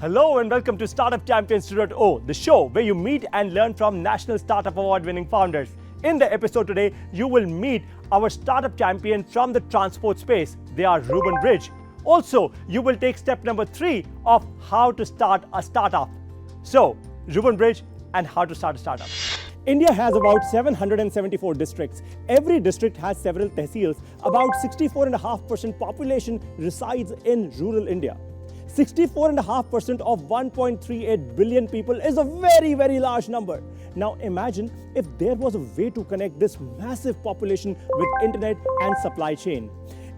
Hello and welcome to Startup Champions 2.0, the show where you meet and learn from National Startup Award winning founders. In the episode today, you will meet our startup champion from the transport space. They are Ruben Bridge. Also, you will take step number 3 of how to start a startup. So, Ruben Bridge and how to start a startup. India has about 774 districts. Every district has several tehsils. About 64.5% population resides in rural India. 64.5% of 1.38 billion people is a very, very large number. Now imagine if there was a way to connect this massive population with internet and supply chain.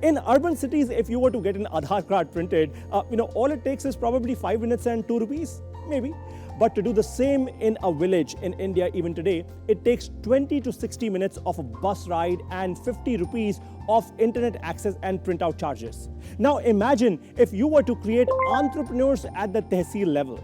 In urban cities, if you were to get an Aadhaar card printed, all it takes is probably 5 minutes and 2 rupees, maybe. But to do the same in a village in India even today, it takes 20 to 60 minutes of a bus ride and 50 rupees of internet access and printout charges. Now imagine if you were to create entrepreneurs at the tehsil level.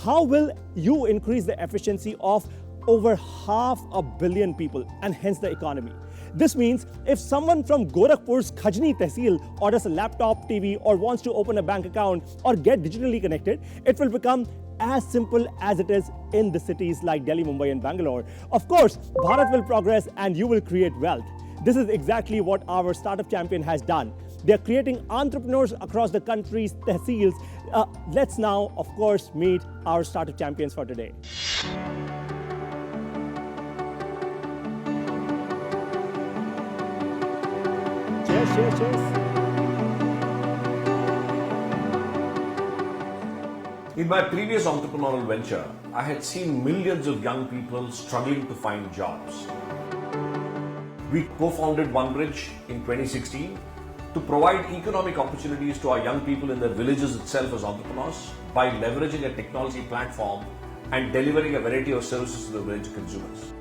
How will you increase the efficiency of over 500 million people and hence the economy? This means if someone from Gorakhpur's Khajni Tehsil orders a laptop, TV, or wants to open a bank account or get digitally connected, it will become as simple as it is in the cities like Delhi, Mumbai, and Bangalore. Of course, Bharat will progress and you will create wealth. This is exactly what our startup champion has done. They're creating entrepreneurs across the country's tehsils. Let's now, of course, meet our startup champions for today. Cheers. In my previous entrepreneurial venture, I had seen millions of young people struggling to find jobs. We co-founded OneBridge in 2016 to provide economic opportunities to our young people in their villages itself as entrepreneurs by leveraging a technology platform and delivering a variety of services to the village consumers.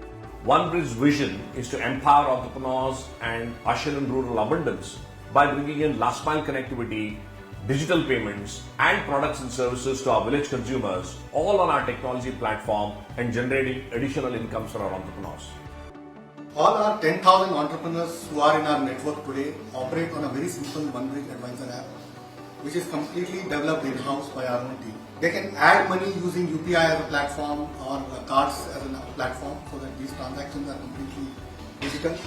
OneBridge's vision is to empower entrepreneurs and usher in rural abundance by bringing in last mile connectivity, digital payments and products and services to our village consumers all on our technology platform and generating additional incomes for our entrepreneurs. All our 10,000 entrepreneurs who are in our network today operate on a very simple OneBridge Advisor app, which is completely developed in-house by our own team. They can add money using UPI as a platform or cards as a platform so that these transactions are completely digital.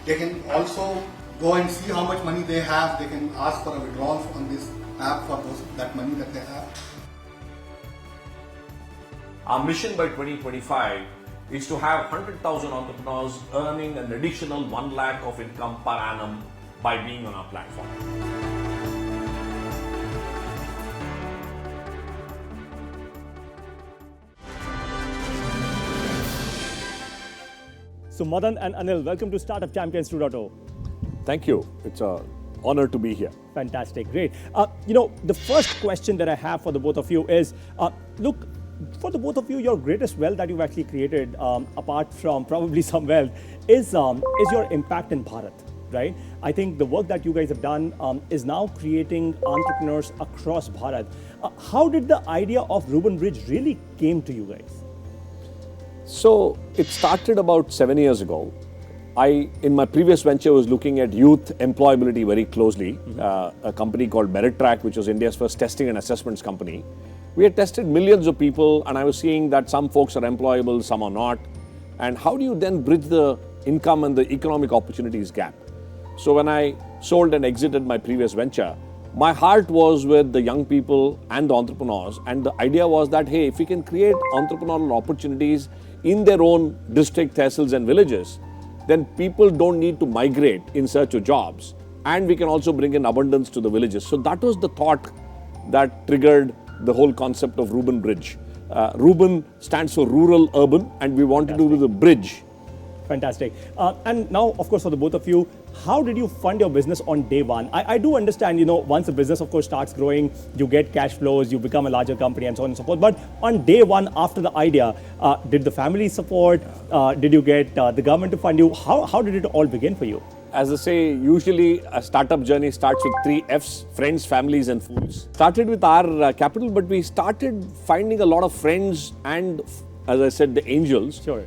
They can also go and see how much money they have. They can ask for a withdrawal on this app for that money that they have. Our mission by 2025 is to have 100,000 entrepreneurs earning an additional 1 lakh of income per annum by being on our platform. So Madan and Anil, welcome to Startup Champions 2.0. Thank you. It's an honor to be here. Fantastic, great. The first question that I have for the both of you is, look, for the both of you, your greatest wealth that you've actually created, apart from probably some wealth, is your impact in Bharat, right? I think the work that you guys have done is now creating entrepreneurs across Bharat. How did the idea of Ruben Bridge really came to you guys? So it started about 7 years ago. In my previous venture, was looking at youth employability very closely. A company called MeritTrack, which was India's first testing and assessments company. We had tested millions of people, and I was seeing that some folks are employable, some are not. And how do you then bridge the income and the economic opportunities gap? So when I sold and exited my previous venture, my heart was with the young people and the entrepreneurs. And the idea was that, hey, if we can create entrepreneurial opportunities in their own district, tehsils and villages, then people don't need to migrate in search of jobs. And we can also bring in abundance to the villages. So that was the thought that triggered the whole concept of Ruben Bridge. Ruben stands for rural urban, and we wanted to do the bridge. Fantastic. And now, of course, for the both of you, how did you fund your business on day one? I do understand, once a business, of course, starts growing, you get cash flows, you become a larger company and so on and so forth. But on day one, after the idea, did the family support? Did you get the government to fund you? How did it all begin for you? As I say, usually a startup journey starts with 3 Fs, friends, families and fools. Started with our capital, but we started finding a lot of friends and, as I said, the angels. Sure.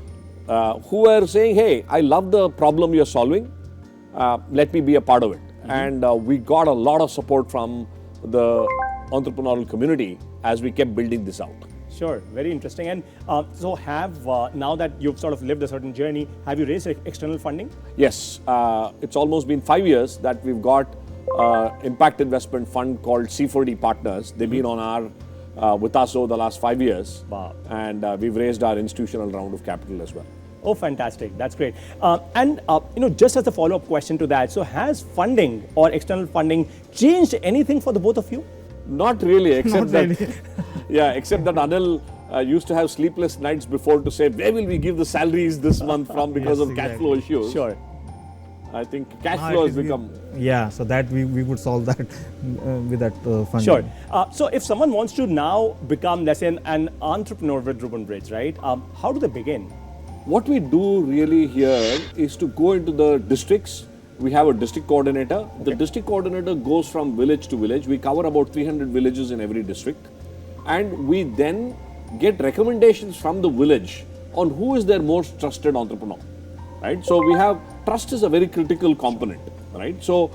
Who were saying, hey, I love the problem you're solving. Let me be a part of it. And we got a lot of support from the entrepreneurial community as we kept building this out. Sure, very interesting. And so now that you've sort of lived a certain journey, have you raised external funding? Yes, it's almost been 5 years that we've got impact investment fund called C4D Partners. They've been on our with us over the last 5 years. Wow. And we've raised our institutional round of capital as well. Oh, fantastic. That's great. Just as a follow-up question to that, so has funding or external funding changed anything for the both of you? Not really, except Not that, except that Anil used to have sleepless nights before to say, where will we give the salaries this month from because Yes, of cash exactly. flow issues. Sure. I think cash Ah, flow it has is become... so that we would solve that with that funding. Sure. So if someone wants to now become, let's say, an entrepreneur with Ruben Bridge, right? How do they begin? What we do really here is to go into the districts. We have a district coordinator. The district coordinator goes from village to village. We cover about 300 villages in every district. And we then get recommendations from the village on who is their most trusted entrepreneur, right? So we have, trust is a very critical component, right? So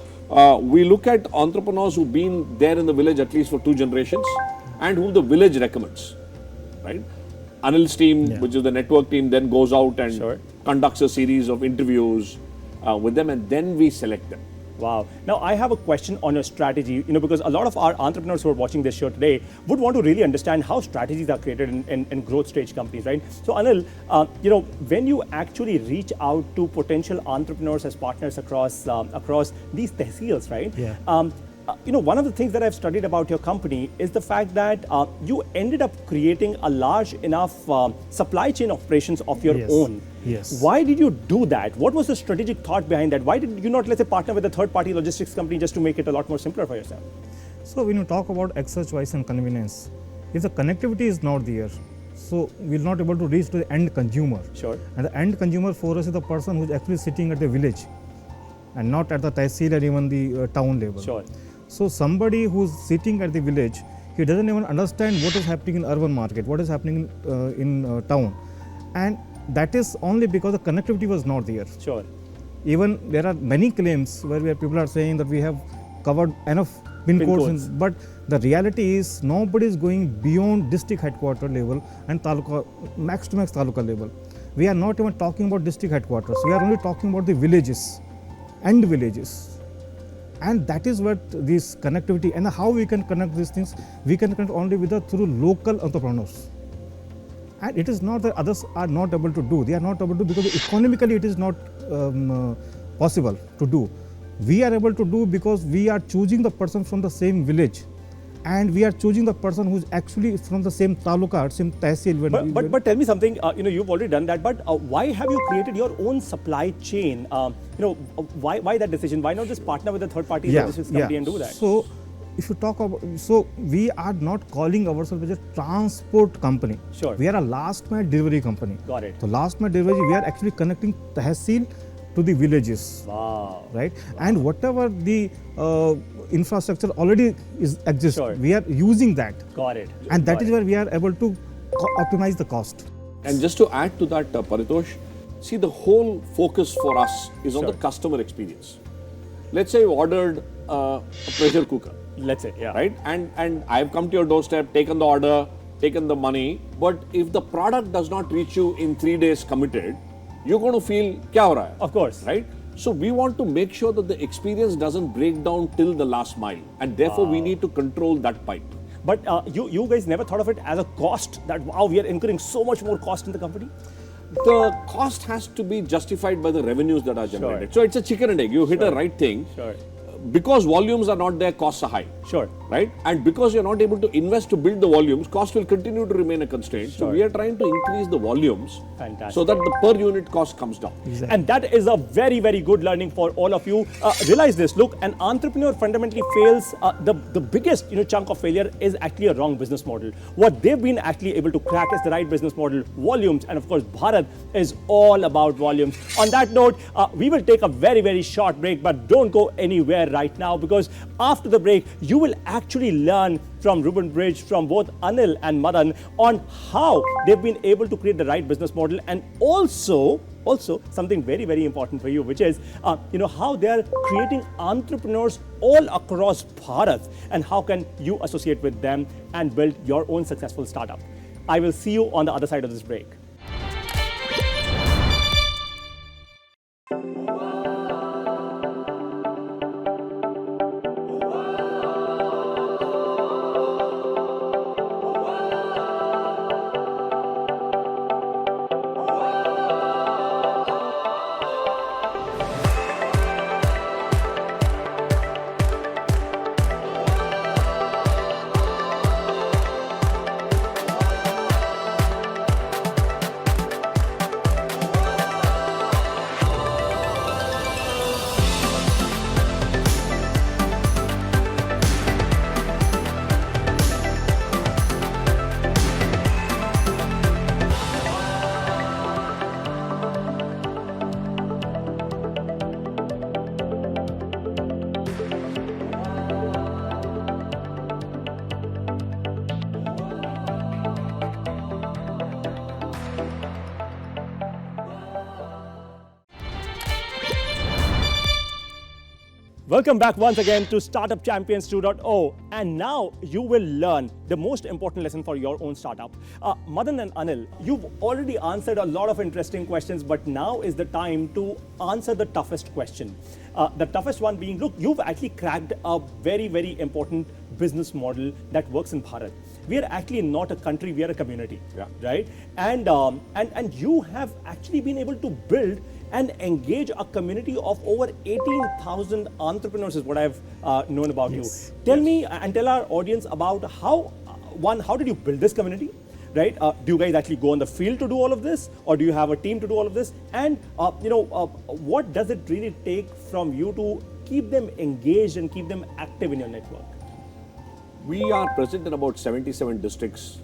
we look at entrepreneurs who've been there in the village at least for 2 generations and who the village recommends, right? Anil's team, which is the network team, then goes out and conducts a series of interviews with them, and then we select them. Wow. Now, I have a question on your strategy, because a lot of our entrepreneurs who are watching this show today would want to really understand how strategies are created in growth stage companies, right? So, Anil, when you actually reach out to potential entrepreneurs as partners across these tehsils, right? Yeah. One of the things that I've studied about your company is the fact that you ended up creating a large enough supply chain operations of your own. Yes. Why did you do that? What was the strategic thought behind that? Why did you not, let's say, partner with a third-party logistics company just to make it a lot more simpler for yourself? So when you talk about access, choice and convenience, if the connectivity is not there, so we're not able to reach to the end consumer. Sure. And the end consumer for us is the person who's actually sitting at the village and not at the tehsil or even the town level. Sure. So somebody who's sitting at the village, he doesn't even understand what is happening in urban market, what is happening in town. And that is only because the connectivity was not there. Sure. Even there are many claims where people are saying that we have covered enough pin codes, but the reality is nobody is going beyond district headquarter level and taluka, max to max taluka level. We are not even talking about district headquarters. We are only talking about the villages and villages. And that is what this connectivity, and how we can connect these things, we can connect only through local entrepreneurs. And it is not that others are not able to do. They are not able to because economically it is not possible to do. We are able to do because we are choosing the person from the same village, and we are choosing the person who is actually from the same taluka, same tehsil. But tell me something. You've already done that. But why have you created your own supply chain? Why that decision? Why not just partner with a third-party logistics company and do that? So, if you talk about, so we are not calling ourselves as a transport company. Sure. We are a last mile delivery company. Got it. So last mile delivery, we are actually connecting tehsil to the villages. Wow. Right. And whatever the infrastructure already exists, we are using that. Got it. And that is where we are able to optimize the cost. And just to add to that, Paritosh, see, the whole focus for us is on the customer experience. Let's say you ordered a pressure cooker. Let's say, right? And I've come to your doorstep, taken the order, taken the money, but if the product does not reach you in 3 days committed, you're going to feel, kya ho raha hai? Of course. Right? So we want to make sure that the experience doesn't break down till the last mile, and therefore we need to control that pipe. But you guys never thought of it as a cost, that wow, we are incurring so much more cost in the company? The cost has to be justified by the revenues that are generated. So it's a chicken and egg. You hit a right thing. Sure. Because volumes are not there, costs are high. Sure. Right? And because you're not able to invest to build the volumes, cost will continue to remain a constraint. So we are trying to increase the volumes so that the per unit cost comes down. Exactly. And that is a very, very good learning for all of you. Realize this. Look, an entrepreneur fundamentally fails. The biggest chunk of failure is actually a wrong business model. What they've been actually able to crack is the right business model, volumes, and of course, Bharat is all about volumes. On that note, we will take a very, very short break, but don't go anywhere right now, because after the break, you will actually learn from Ruben Bridge, from both Anil and Madan, on how they've been able to create the right business model, and also also something very, very important for you, which is, how they are creating entrepreneurs all across Bharat, and how can you associate with them and build your own successful startup. I will see you on the other side of this break. Welcome back once again to Startup Champions 2.0, and now you will learn the most important lesson for your own startup. Madan and Anil, you've already answered a lot of interesting questions, but now is the time to answer the toughest question. The toughest one being, look, you've actually cracked a very, very important business model that works in Bharat. We are actually not a country, we are a community, right? And you have actually been able to build and engage a community of over 18,000 entrepreneurs is what I've known about you. Tell me and tell our audience about how did you build this community, right? Do you guys actually go on the field to do all of this, or do you have a team to do all of this? And what does it really take from you to keep them engaged and keep them active in your network? We are present in about 77 districts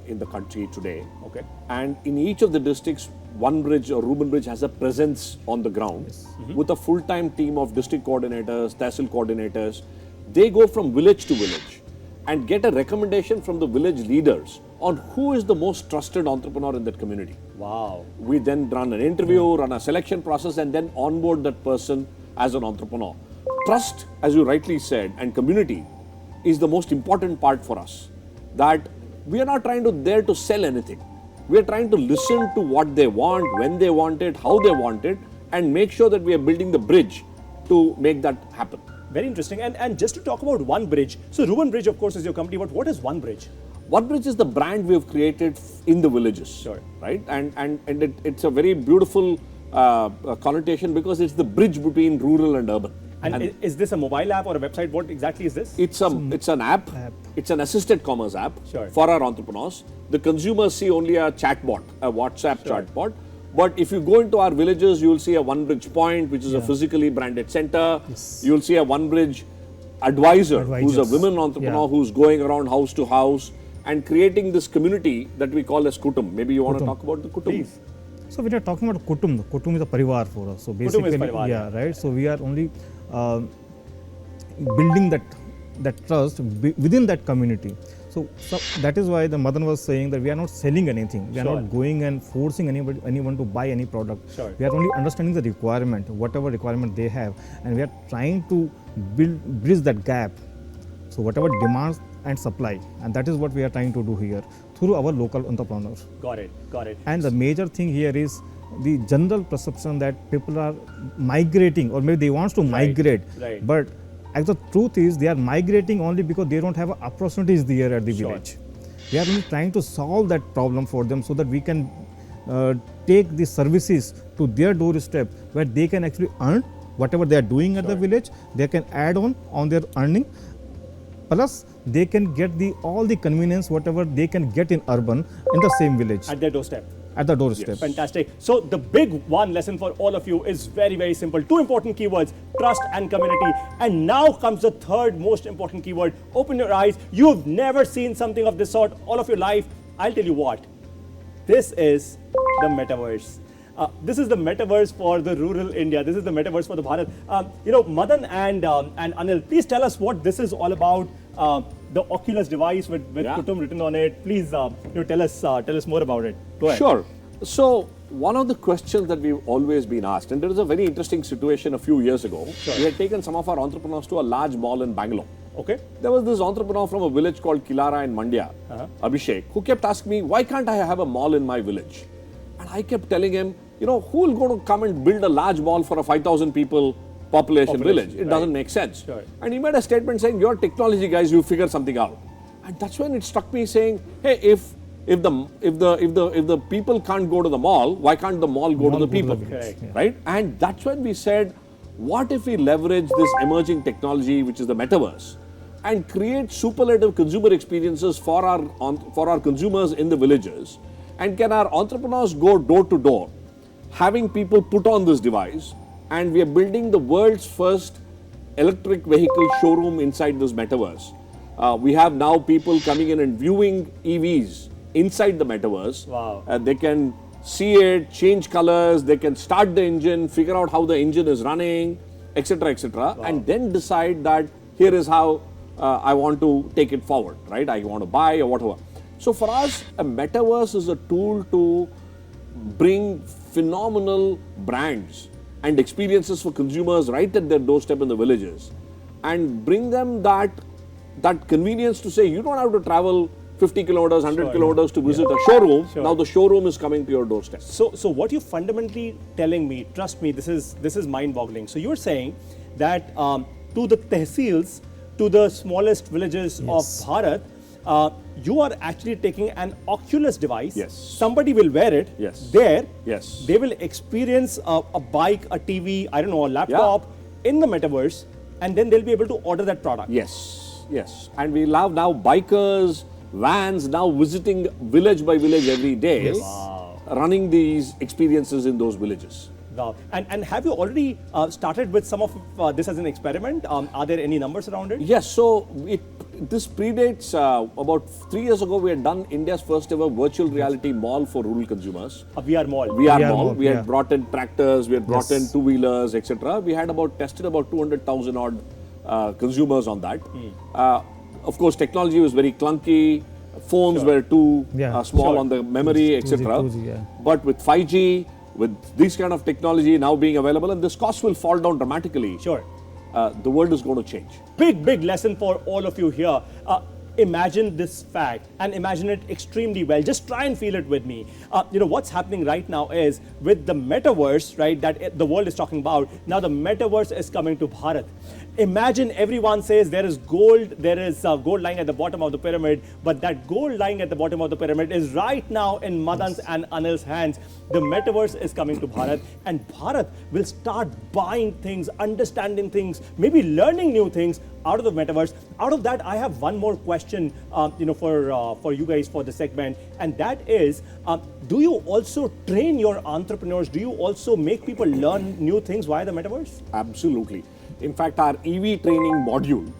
in the country today. Okay. And in each of the districts, OneBridge or Ruben Bridge has a presence on the ground with a full-time team of district coordinators, tehsil coordinators. They go from village to village and get a recommendation from the village leaders on who is the most trusted entrepreneur in that community. Wow. We then run an interview, run a selection process, and then onboard that person as an entrepreneur. Trust, as you rightly said, and community is the most important part for us. That we are not trying to there to sell anything. We are trying to listen to what they want, when they want it, how they want it, and make sure that we are building the bridge to make that happen. Very interesting. And just to talk about OneBridge, so Ruben Bridge, of course, is your company, but what is OneBridge? OneBridge is the brand we have created in the villages. Sure. Right? And it's a very beautiful connotation because it's the bridge between rural and urban. And is this a mobile app or a website? What exactly is this? It's an app. It's an assisted commerce app for our entrepreneurs. The consumers see only a chatbot, a WhatsApp chatbot. But if you go into our villages, you will see a OneBridge Point, which is a physically branded center. Yes. You will see a OneBridge advisor, who's a women entrepreneur who's going around house to house and creating this community that we call as Kutum. Maybe you want to talk about the Kutum? Please. So when you're talking about Kutum, Kutum is a parivar for us. So basically, right. So we are only building that trust within that community. So that is why the Madan was saying that we are not selling anything. We are not going and forcing anyone to buy any product. We are only understanding the requirement, whatever requirement they have, and we are trying to bridge that gap. So whatever demands and supply, and that is what we are trying to do here through our local entrepreneurs. Got it. And the major thing here is the general perception that people are migrating, or maybe they want to migrate, but the truth is they are migrating only because they don't have opportunities there at the village. We are only trying to solve that problem for them so that we can take the services to their doorstep where they can actually earn whatever they are doing at the village. They can add on their earning, plus they can get all the convenience whatever they can get in urban in the same village. At their doorstep. At the doorstep. Yes. Fantastic. So the big one lesson for all of you is very, very simple. Two important keywords, trust and community. And now comes the third most important keyword. Open your eyes. You've never seen something of this sort all of your life. I'll tell you what. This is the metaverse. This is the metaverse for the rural India. This is the metaverse for the Bharat. Madan and Anil, please tell us what this is all about. The Oculus device with Kutum written on it. Please, tell us more about it. Go ahead. Sure. So one of the questions that we've always been asked, and there was a very interesting situation a few years ago. We had taken some of our entrepreneurs to a large mall in Bangalore. Okay. There was this entrepreneur from a village called Kilara in Mandya, Abhishek, who kept asking me, why can't I have a mall in my village? And I kept telling him, who will go to come and build a large mall for a 5,000 people population village? It doesn't make sense. Sure. And he made a statement saying, your technology guys, you figure something out. And that's when it struck me saying, hey, if the people can't go to the mall, why can't the mall go to the people? Correct. Right? And that's when we said, what if we leverage this emerging technology, which is the metaverse, and create superlative consumer experiences for our consumers in the villages? And can our entrepreneurs go door to door, having people put on this device, and we are building the world's first electric vehicle showroom inside this metaverse. We have now people coming in and viewing EVs inside the metaverse. Wow. They can see it, change colors, they can start the engine, figure out how the engine is running, etc., etc., and then decide that here is how I want to take it forward, right? I want to buy or whatever. So for us, a metaverse is a tool to bring phenomenal brands and experiences for consumers right at their doorstep in the villages, and bring them that convenience to say you don't have to travel 50 kilometers, 100 kilometers to visit a showroom. Sure. Now the showroom is coming to your doorstep. So what you're fundamentally telling me, trust me, this is mind-boggling. So you're saying that to the tehsils, to the smallest villages of Bharat, you are actually taking an Oculus device. Yes. Somebody will wear it. Yes. There. Yes. They will experience a bike, a TV, I don't know, a laptop in the metaverse, and then they'll be able to order that product. Yes, yes. And we have now bikers, vans now visiting village by village every day, running these experiences in those villages. Wow. And have you already started with some of this as an experiment? Are there any numbers around it? Yes, so this predates about 3 years ago. We had done India's first ever virtual reality mall for rural consumers. A VR mall. VR VR mall. mall, We had yeah. brought in tractors, we had brought in Yes. two-wheelers, etc. We had tested about 200,000 odd consumers on that. Of course, technology was very clunky. Phones were too small on the memory, 2G, etc. 2G, yeah. But with 5G, with this kind of technology now being available, and this cost will fall down dramatically. Sure. The world is going to change. Big lesson for all of you here. Imagine this fact and imagine it extremely well. Just try and feel it with me. What's happening right now is with the metaverse, right, that the world is talking about. Now the metaverse is coming to Bharat. Imagine everyone says there is gold lying at the bottom of the pyramid, but that gold lying at the bottom of the pyramid is right now in Madan's and Anil's hands. The metaverse is coming to Bharat, and Bharat will start buying things, understanding things, maybe learning new things out of the metaverse. Out of that, I have one more question, for you guys for the segment, and that is, do you also train your entrepreneurs? Do you also make people learn new things via the metaverse? Absolutely. In fact, our EV training module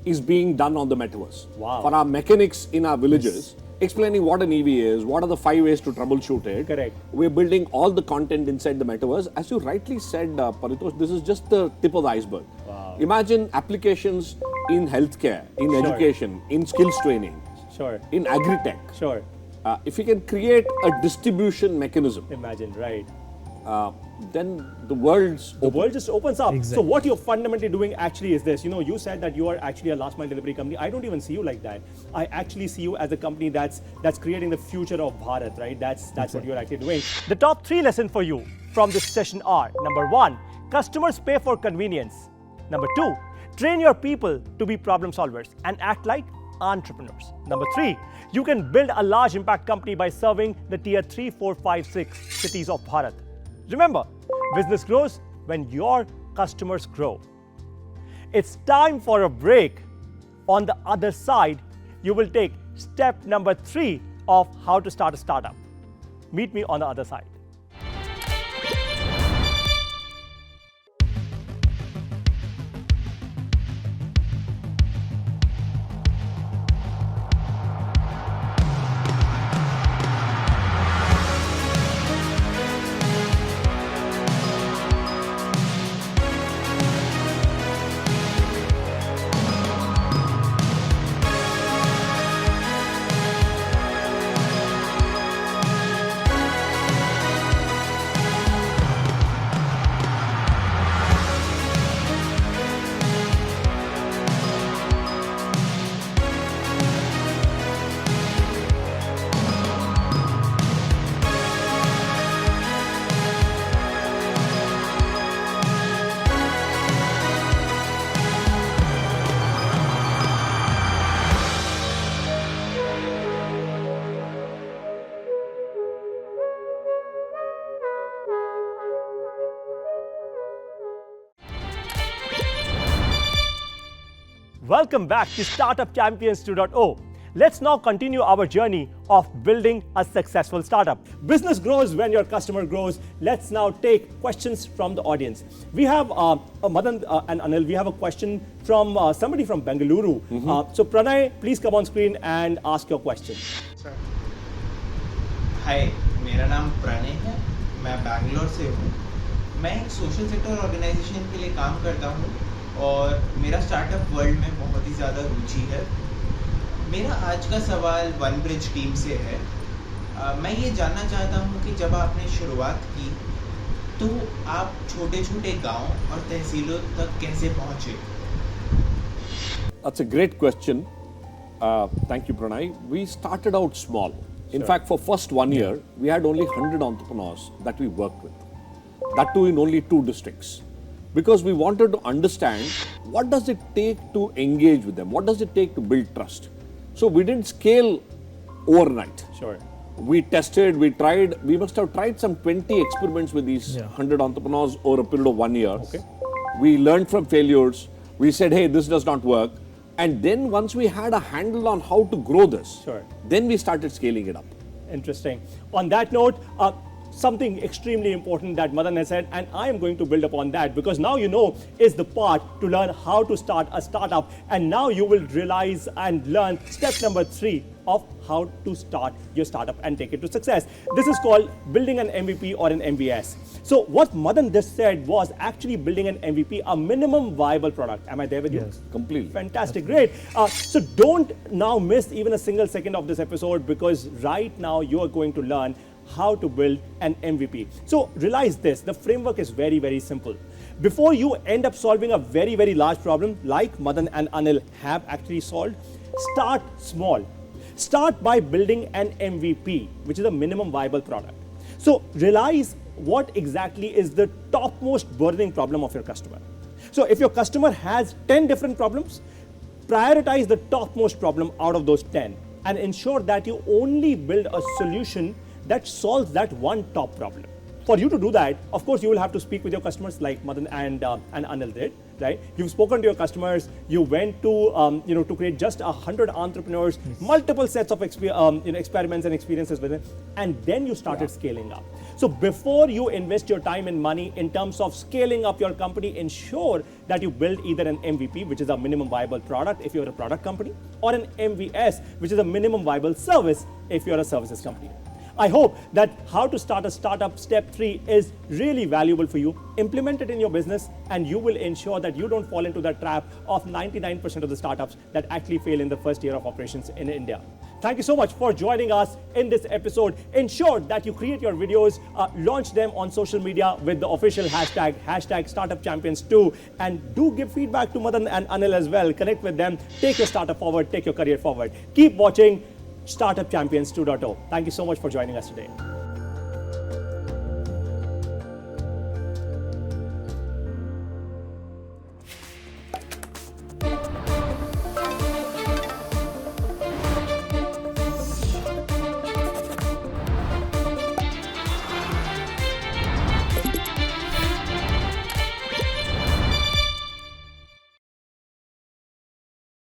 is being done on the metaverse. Wow. For our mechanics in our villages, explaining what an EV is, what are the 5 ways to troubleshoot it. Correct. We're building all the content inside the metaverse. As you rightly said, Paritosh, this is just the tip of the iceberg. Wow. Imagine applications in healthcare, in education, in skills training, Sure. in agri-tech. Sure. If you can create a distribution mechanism, Imagine, right. then the world's The world just opens up. So Exactly. what you're fundamentally doing actually is this. You said that you are actually a last mile delivery company. I don't even see you like that. I actually see you as a company that's creating the future of Bharat, right? That's what you're actually doing. The top 3 lessons for you from this session are: number 1, customers pay for convenience. Number 2, train your people to be problem solvers and act like entrepreneurs. Number 3, you can build a large impact company by serving the tier 3, 4, 5, 6 cities of Bharat. Remember, business grows when your customers grow. It's time for a break. On the other side, you will take step number 3 of how to start a startup. Meet me on the other side. Welcome back to Startup Champions 2.0. Let's now continue our journey of building a successful startup. Business grows when your customer grows. Let's now take questions from the audience. We have Madan and Anil, we have a question from somebody from Bengaluru. So Pranay, please come on screen and ask your question. हाय, मेरा नाम प्रणय है, मैं बैंगलोर से हूँ। मैं एक social sector organisation के लिए काम करता हूँ और मेरा स्टार्टअप वर्ल्ड में बहुत ही ज़्यादा रुचि है। मेरा आज का सवाल वन ब्रिज टीम से है। मैं ये जानना चाहता हूँ कि जब आपने शुरुआत की तो आप छोटे छोटे गांव और तहसीलों तक कैसे पहुँचे? That's a great question. Thank you, Pranay. We started out small. In fact, for first 1 year, we had only 100 entrepreneurs that we worked with. That too in only 2 districts. Because we wanted to understand what does it take to engage with them? What does it take to build trust? So we didn't scale overnight. Sure. We tested, we tried, we must have tried some 20 experiments with these 100 entrepreneurs over a period of 1 year. Okay. We learned from failures. We said, hey, this does not work. And then once we had a handle on how to grow this, Sure. then we started scaling it up. Interesting. On that note, something extremely important that Madan has said, and I am going to build upon that because now you know is the part to learn how to start a startup, and now you will realize and learn step number 3 of how to start your startup and take it to success. This is called building an MVP or an MVS. So what Madan just said was actually building an MVP, a minimum viable product. Am I there with you? Yes. Completely. Fantastic, great. So don't now miss even a single second of this episode because right now you are going to learn how to build an MVP. So realize this, the framework is very, very simple. Before you end up solving a very, very large problem like Madan and Anil have actually solved, start small. Start by building an MVP, which is a minimum viable product. So realize what exactly is the topmost burning problem of your customer. So if your customer has 10 different problems, prioritize the topmost problem out of those 10 and ensure that you only build a solution that solves that one top problem. For you to do that, of course, you will have to speak with your customers like Madan and Anil did, right? You've spoken to your customers. You went to, to create just 100 entrepreneurs, multiple sets of experiments and experiences with it, and then you started scaling up. So before you invest your time and money in terms of scaling up your company, ensure that you build either an MVP, which is a minimum viable product if you're a product company, or an MVS, which is a minimum viable service if you're a services company. I hope that how to start a startup step 3 is really valuable for you. Implement it in your business and you will ensure that you don't fall into the trap of 99% of the startups that actually fail in the first year of operations in India. Thank you so much for joining us in this episode. Ensure that you create your videos, launch them on social media with the official hashtag #StartupChampions2, and do give feedback to Madan and Anil as well. Connect with them, take your startup forward, take your career forward. Keep watching Startup Champions 2.0. Thank you so much for joining us today.